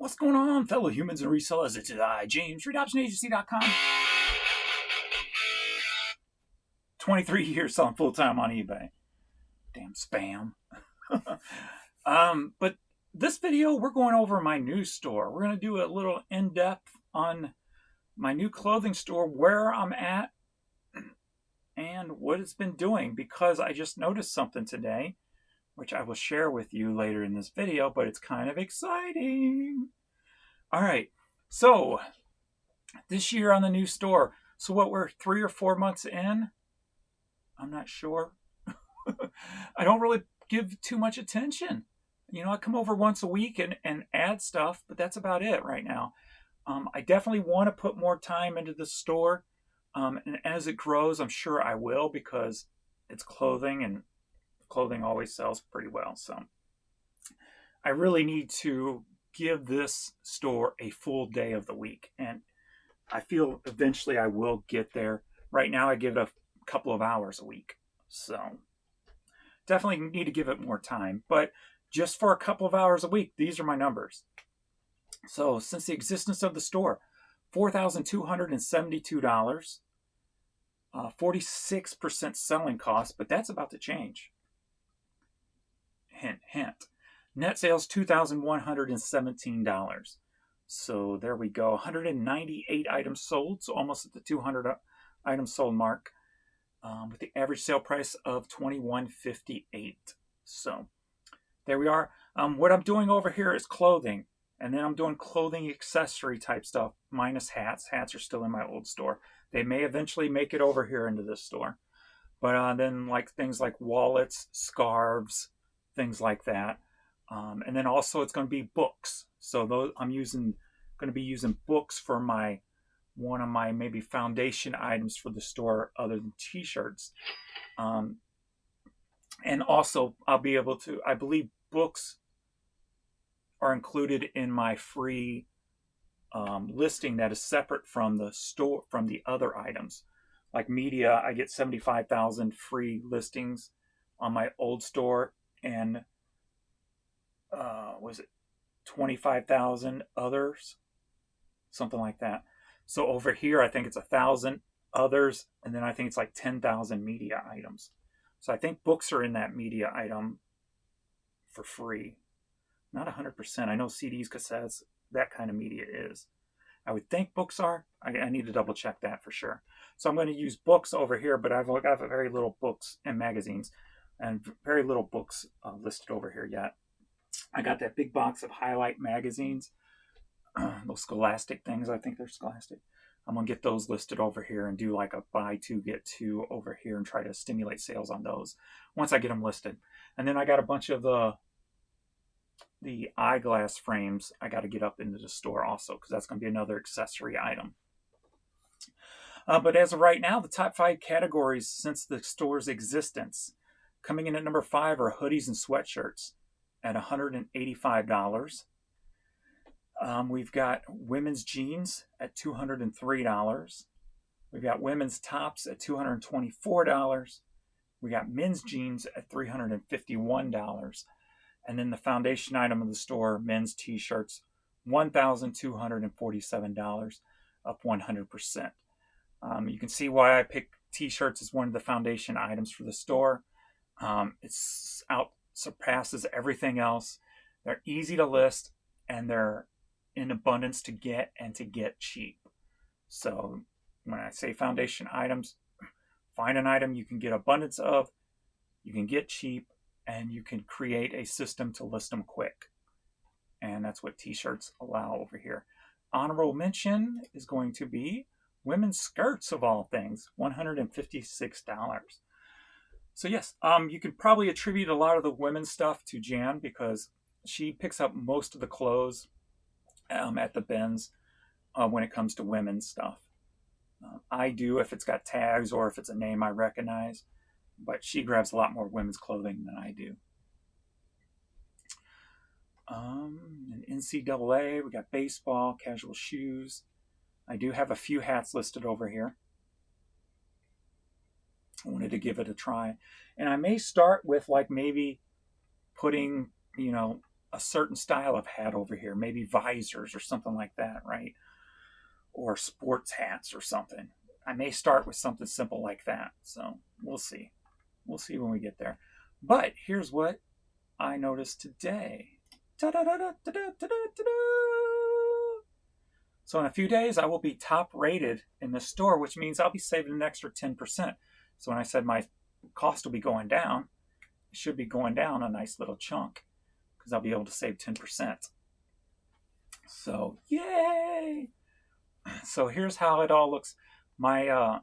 What's going on, fellow humans and resellers? It's I, James, RedoptionAgency.com. 23 years selling full-time on eBay. Damn spam. But this video, we're going over my new store. We're going to do a little in-depth on my new clothing store, where I'm at, and what it's been doing, because I just noticed something today, which I will share with you later in this video, but it's kind of exciting. All right, so this year on the new store, so what, we're 3 or 4 months in? I'm not sure. I don't really give too much attention. You know, I come over once a week and add stuff, but that's about it right now. I definitely want to put more time into the store. And as it grows, I'm sure I will, because it's clothing, and clothing always sells pretty well. So I really need to give this store a full day of the week. And I feel eventually I will get there. Right now I give it a couple of hours a week. So definitely need to give it more time. But just for a couple of hours a week, these are my numbers. So since the existence of the store, $4,272, 46% selling cost, but that's about to change. Hint, hint. Net sales, $2,117. So there we go. 198 items sold, so almost at the 200 items sold mark, with the average sale price of $21.58. So there we are. What I'm doing over here is clothing, and then I'm doing clothing accessory type stuff, minus hats. Hats are still in my old store. They may eventually make it over here into this store. But then like things like wallets, scarves, things like that. And then also it's going to be books. So those I'm going to be using books for one of my maybe foundation items for the store, other than t-shirts. And also I'll be able to, I believe books are included in my free listing that is separate from the store, from the other items. Like media, I get 75,000 free listings on my old store, and was it 25,000 others, something like that. So over here I think it's 1,000 others, and then I think it's like 10,000 media items. So I think books are in that media item for free. Not 100%. I know CDs, cassettes, that kind of media is. I would think books are. I need to double check that for sure. So I'm going to use books over here, but I've got very little books and magazines, and very little books listed over here yet. I got that big box of highlight magazines, those Scholastic things. I think they're Scholastic. I'm going to get those listed over here and do like a buy two, get two over here, and try to stimulate sales on those once I get them listed. And then I got a bunch of the eyeglass frames I got to get up into the store also, because that's going to be another accessory item. But as of right now, the top 5 categories since the store's existence. Coming in at number 5 are hoodies and sweatshirts at $185. We've got women's jeans at $203. We've got women's tops at $224. We got men's jeans at $351. And then the foundation item of the store, men's t-shirts, $1,247, up 100%. You can see why I picked t-shirts as one of the foundation items for the store. It's surpasses everything else. They're easy to list, and they're in abundance to get, and to get cheap. So when I say foundation items, find an item you can get abundance of, you can get cheap, and you can create a system to list them quick. And that's what t-shirts allow over here. Honorable mention is going to be women's skirts, of all things, $156. So yes, you could probably attribute a lot of the women's stuff to Jan, because she picks up most of the clothes at the bins when it comes to women's stuff. I do if it's got tags or if it's a name I recognize, but she grabs a lot more women's clothing than I do. And NCAA, we got baseball, casual shoes. I do have a few hats listed over here. I wanted to give it a try. And I may start with like maybe putting, a certain style of hat over here, maybe visors or something like that, right? Or sports hats or something. I may start with something simple like that. So we'll see. We'll see when we get there. But here's what I noticed today. So in a few days, I will be top rated in the store, which means I'll be saving an extra 10%. So when I said my cost will be going down, it should be going down a nice little chunk because I'll be able to save 10%. So yay! So here's how it all looks. My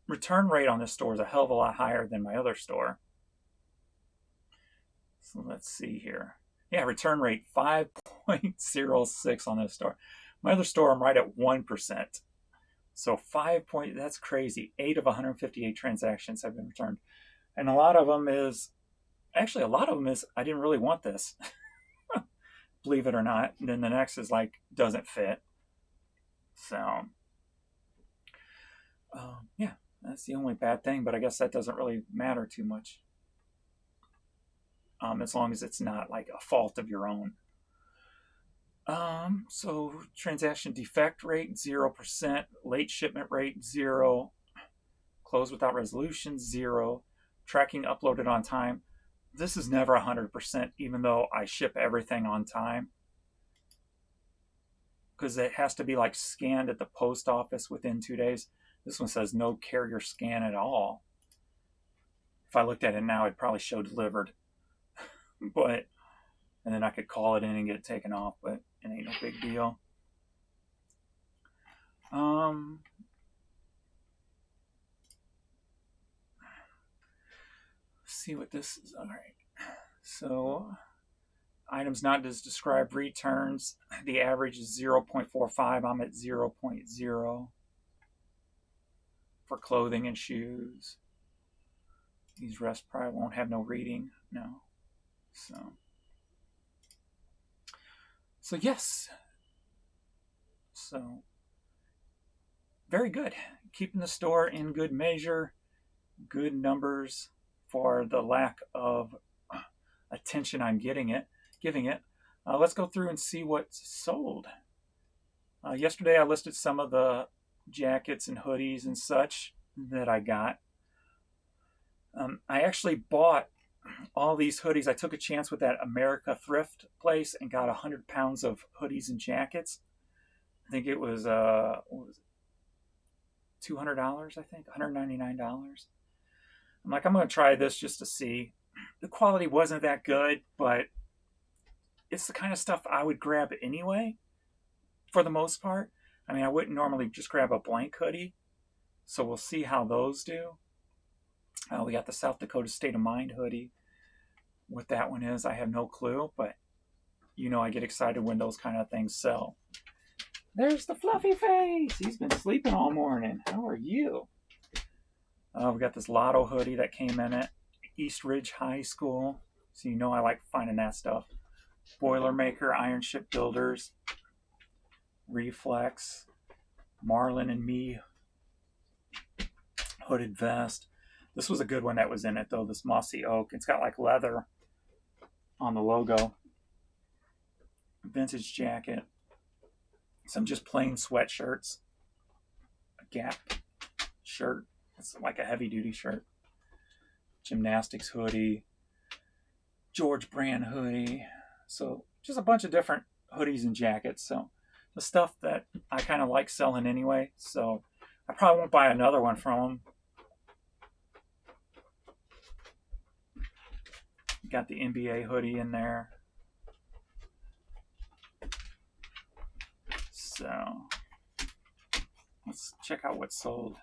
return rate on this store is a hell of a lot higher than my other store. So let's see here. Yeah, return rate 5.06 on this store. My other store, I'm right at 1%. So that's crazy. 8 of 158 transactions have been returned. And a lot of them is, I didn't really want this. Believe it or not. And then the next is like, doesn't fit. So, yeah, that's the only bad thing. But I guess that doesn't really matter too much. As long as it's not like a fault of your own. So transaction defect rate 0%, late shipment rate 0, close without resolution 0, tracking uploaded on time. This is never 100%, even though I ship everything on time, because it has to be like scanned at the post office within 2 days. This one says no carrier scan at all. If I looked at it now, it'd probably show delivered, but and then I could call it in and get it taken off, but it ain't no big deal. See what this is. All right. So items not as described returns. The average is 0.45. I'm at 0.0 for clothing and shoes. These rest probably won't have no reading. No. So yes. So very good. Keeping the store in good measure, good numbers for the lack of attention I'm giving it. Let's go through and see what's sold. Yesterday I listed some of the jackets and hoodies and such that I got. I actually bought all these hoodies. I took a chance with that America thrift place and got 100 pounds of hoodies and jackets. I think it was $200, I think, $199. I'm like, I'm going to try this just to see. The quality wasn't that good, but it's the kind of stuff I would grab anyway, for the most part. I mean, I wouldn't normally just grab a blank hoodie, so we'll see how those do. We got the South Dakota State of Mind hoodie. What that one is, I have no clue, but you know I get excited when those kind of things sell. There's the fluffy face. He's been sleeping all morning. How are you? We got this Lotto hoodie that came in at East Ridge High School. So you know I like finding that stuff. Boilermaker, Iron Ship Builders, Reflex, Marlin and Me hooded vest. This was a good one that was in it though, this mossy oak. It's got like leather on the logo. Vintage jacket. Some just plain sweatshirts. A Gap shirt. It's like a heavy duty shirt. Gymnastics hoodie. George brand hoodie. So just a bunch of different hoodies and jackets. So the stuff that I kind of like selling anyway. So I probably won't buy another one from them. Got the NBA hoodie in there. So let's check out what's sold.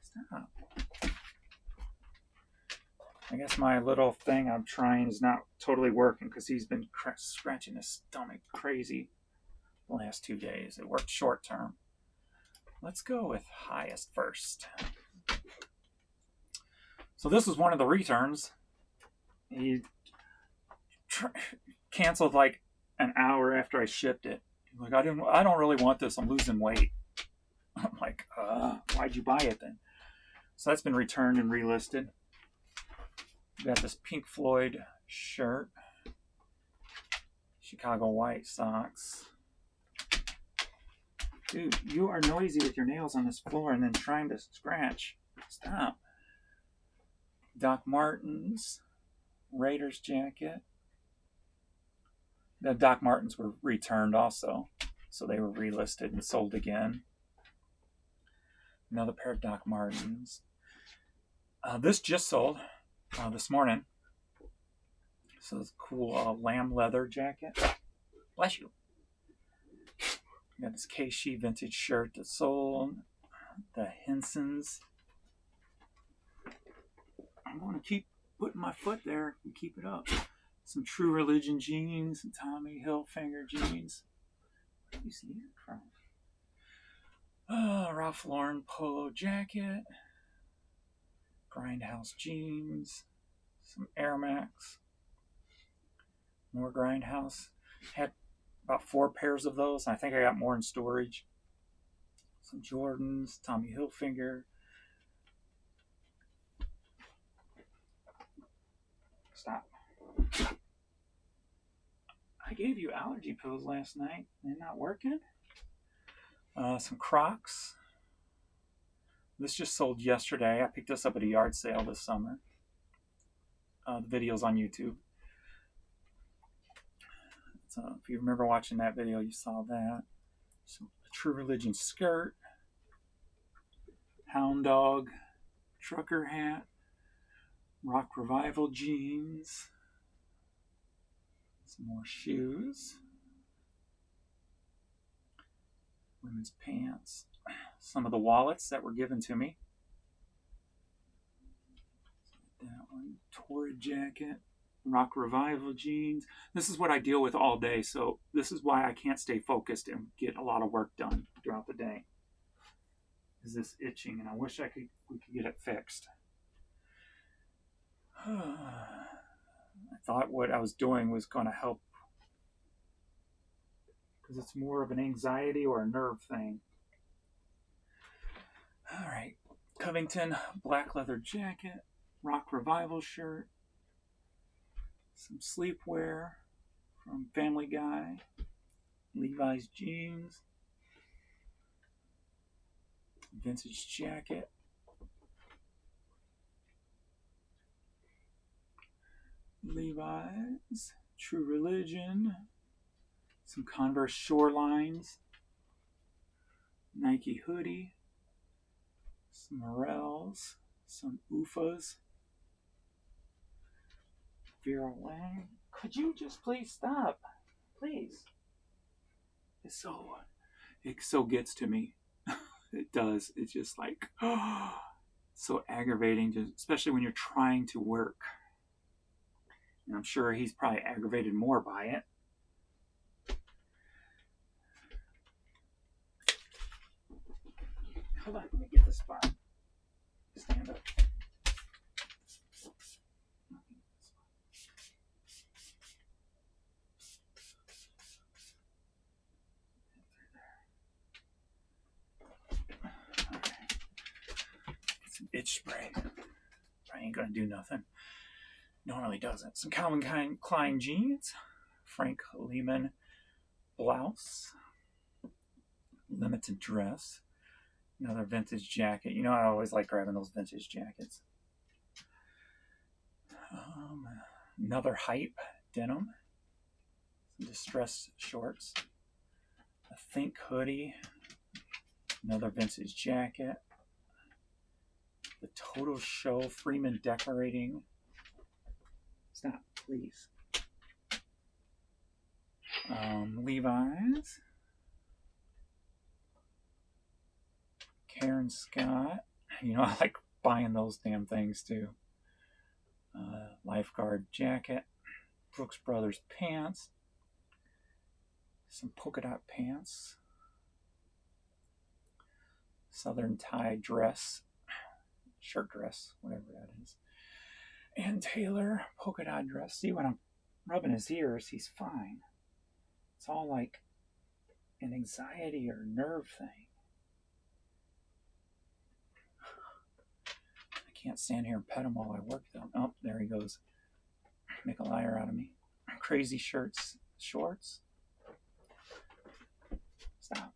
Stop. I guess my little thing I'm trying is not totally working because he's been scratching his stomach crazy the last 2 days. It worked short term. Let's go with highest first. So this was one of the returns. He canceled like an hour after I shipped it. Like, I don't really want this. I'm losing weight. I'm like, why'd you buy it then? So that's been returned and relisted. We got this Pink Floyd shirt. Chicago White Sox. Dude, you are noisy with your nails on this floor and then trying to scratch. Stop. Doc Martens. Raiders jacket. The Doc Martens were returned also. So they were relisted and sold again. Another pair of Doc Martens. This just sold this morning. So it's a cool lamb leather jacket. Bless you. Got this KC vintage shirt that sold. The Hensons. I'm going to keep putting my foot there and keep it up. Some True Religion jeans, some Tommy Hilfiger jeans. Where do you see that from? Ralph Lauren polo jacket. Grindhouse jeans. Some Air Max. More Grindhouse. Had about 4 pairs of those. I think I got more in storage. Some Jordans, Tommy Hilfiger. Stop. I gave you allergy pills last night. They're not working. Some Crocs. This just sold yesterday. I picked this up at a yard sale this summer. The video's on YouTube. So if you remember watching that video, you saw that. Some True Religion skirt. Hound Dog. Trucker hat. Rock Revival jeans. Some more shoes. Women's pants. Some of the wallets that were given to me. That one. Torrid jacket. Rock Revival jeans. This is what I deal with all day, so this is why I can't stay focused and get a lot of work done throughout the day. Is this itching, and I wish we could get it fixed. I thought what I was doing was going to help because it's more of an anxiety or a nerve thing. All right. Covington black leather jacket, Rock Revival shirt, some sleepwear from Family Guy, Levi's jeans, vintage jacket, Levi's, True Religion, some Converse Shorelines, Nike hoodie, some Morels, some UFAs, Vera Wang. Could you just please stop? Please. It so gets to me. It does. It's just like so aggravating, especially when you're trying to work. And I'm sure he's probably aggravated more by it. Hold on, let me get this spot. Stand up. Some itch spray. I ain't gonna do nothing. Normally doesn't. Some Calvin Klein jeans, Frank Lehman blouse, limited dress, another vintage jacket. You know, I always like grabbing those vintage jackets. Another Hype denim, some distressed shorts, a Think hoodie, another vintage jacket, the Total Show Freeman decorating. Stop, please. Levi's, Karen Scott. You know, I like buying those damn things too. Lifeguard jacket, Brooks Brothers pants, some polka dot pants, Southern tie dress, shirt dress, whatever that is. And Taylor polka dot dress. See, when I'm rubbing his ears, he's fine. It's all like an anxiety or nerve thing. I can't stand here and pet him while I work though. Oh, there he goes. Make a liar out of me. Crazy shirts. shorts. Stop.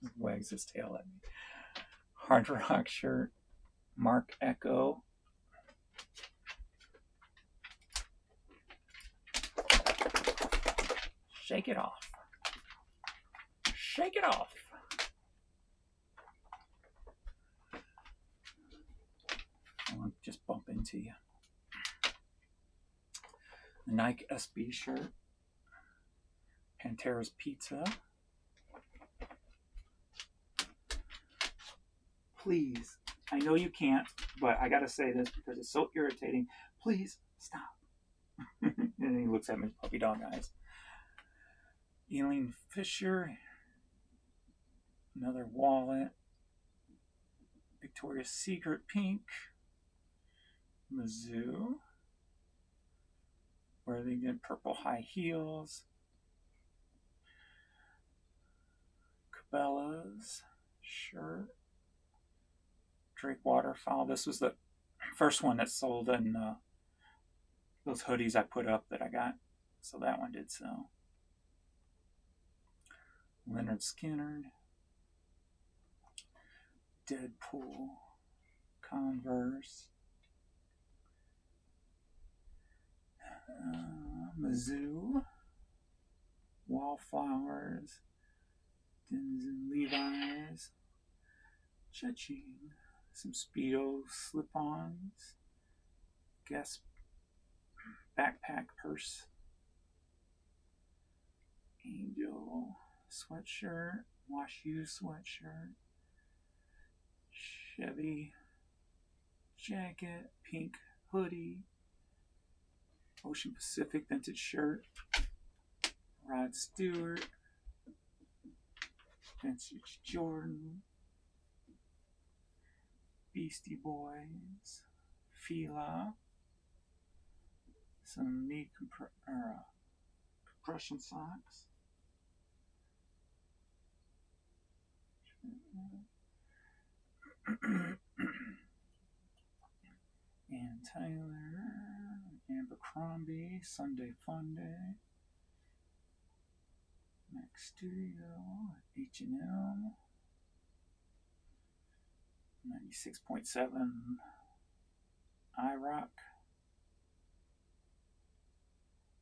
Just wags his tail at me. Hard rock shirt. Mark Echo. Shake it off. Shake it off. I'll just bump into you. The Nike SB shirt. Pantera's Pizza. Please, I know you can't, but I gotta say this because it's so irritating. Please stop. And he looks at me with puppy dog eyes. Eileen Fisher. Another wallet. Victoria's Secret pink. Mizzou. Where they did purple high heels. Cabela's shirt. Drake waterfowl. This was the first one that sold in those hoodies I put up that I got. So that one did sell. Leonard Skinner. Deadpool. Converse. Mizzou. Wallflowers. Denson Levi's. Cha-ching. Some Speedo slip-ons. Guess backpack purse. Angel sweatshirt. Wash U sweatshirt. Chevy jacket. Pink hoodie. Ocean Pacific vintage shirt. Rod Stewart. Vintage Jordan. Beastie Boys. Fila. Some knee compression socks. And Taylor. Abercrombie. Sunday Fun Day. Max Studio. H&M. 96.7 iRock.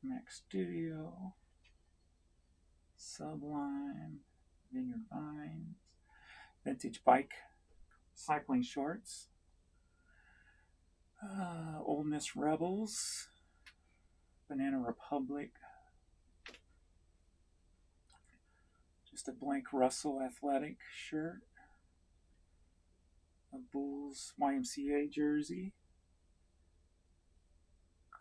Max Studio. Sublime. Vineyard Vines. Vintage Bike. Cycling shorts. Ole Miss Rebels. Banana Republic. Just a blank Russell athletic shirt. A Bulls YMCA jersey.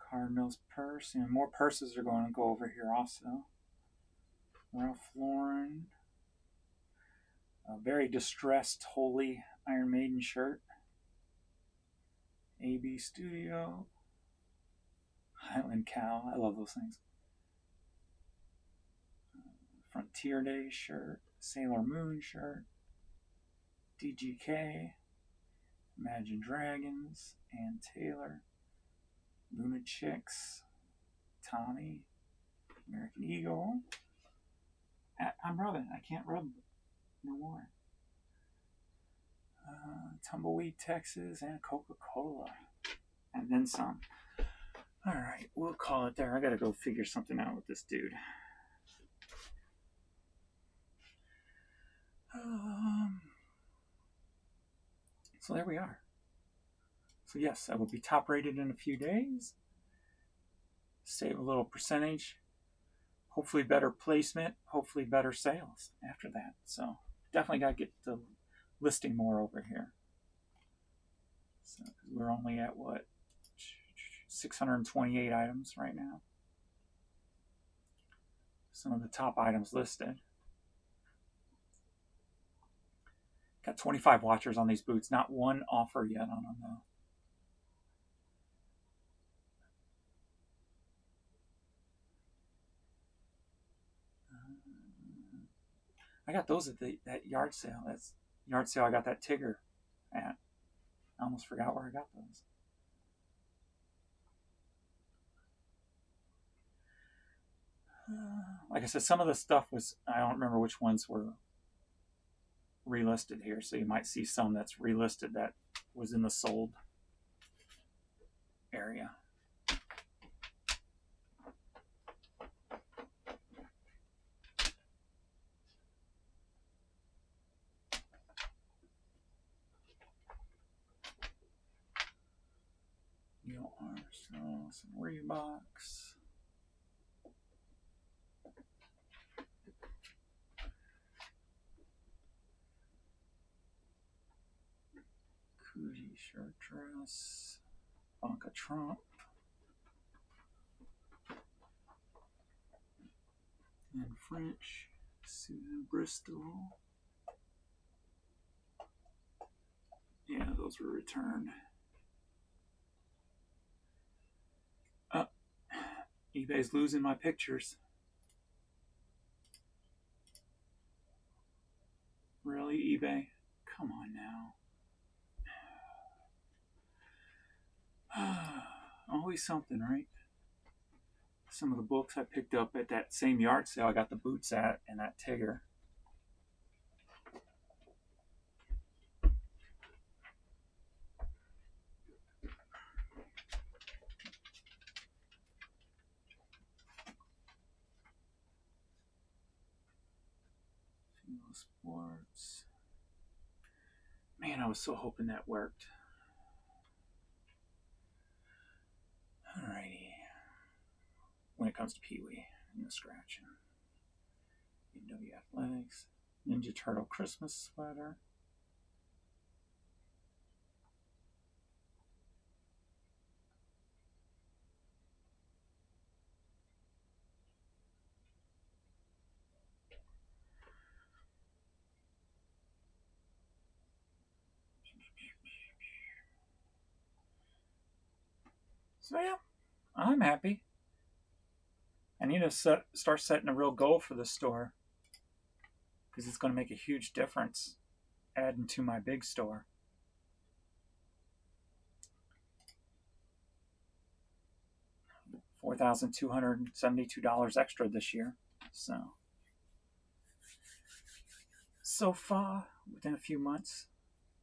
Cardinals purse. And more purses are going to go over here also. Ralph Lauren. A very distressed Holy Iron Maiden shirt. AB Studio. Highland Cow. I love those things. Frontier Day shirt. Sailor Moon shirt. DGK. Imagine Dragons. Ann Taylor. Luna Chicks. Tommy. American Eagle. I'm rubbing. I can't rub no more. Tumbleweed, Texas, and Coca-Cola. And then some. Alright, we'll call it there. I gotta go figure something out with this dude. So there we are. So yes, I will be top rated in a few days. Save a little percentage. Hopefully better placement. Hopefully better sales after that. So definitely got to get the listing more over here. So we're only at what? 628 items right now. Some of the top items listed. Got 25 watchers on these boots. Not one offer yet on them though. I got those at that yard sale. That's yard sale I got that Tigger at. I almost forgot where I got those. Like I said, some of the stuff was, I don't remember which ones were relisted here, so you might see some that's relisted that was in the sold area. So some Reeboks. Coogee shirt dress. Ivanka Trump. And French. Susan Bristol. Yeah, those were returned. eBay's losing my pictures. Really, eBay? Come on now. Always something, right? Some of the books I picked up at that same yard sale I got the boots at, and that Tigger. Sports. Man, I was so hoping that worked. Alrighty. When it comes to Pee Wee and the scratching. BMW Athletics. Ninja Turtle Christmas sweater. So yeah, I'm happy. I need to start setting a real goal for this store, because it's going to make a huge difference adding to my big store. $4,272 extra this year. So far, within a few months,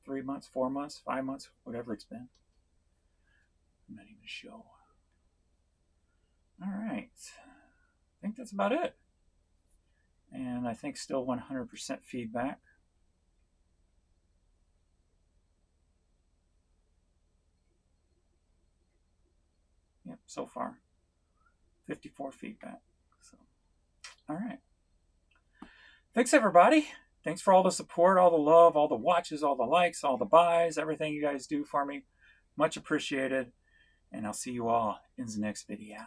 3 months, 4 months, 5 months, whatever it's been. I'm not even sure. All right. I think that's about it. And I think still 100% feedback. Yep, so far. 54 feedback. So, all right. Thanks, everybody. Thanks for all the support, all the love, all the watches, all the likes, all the buys, everything you guys do for me. Much appreciated. And I'll see you all in the next video.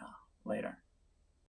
Later.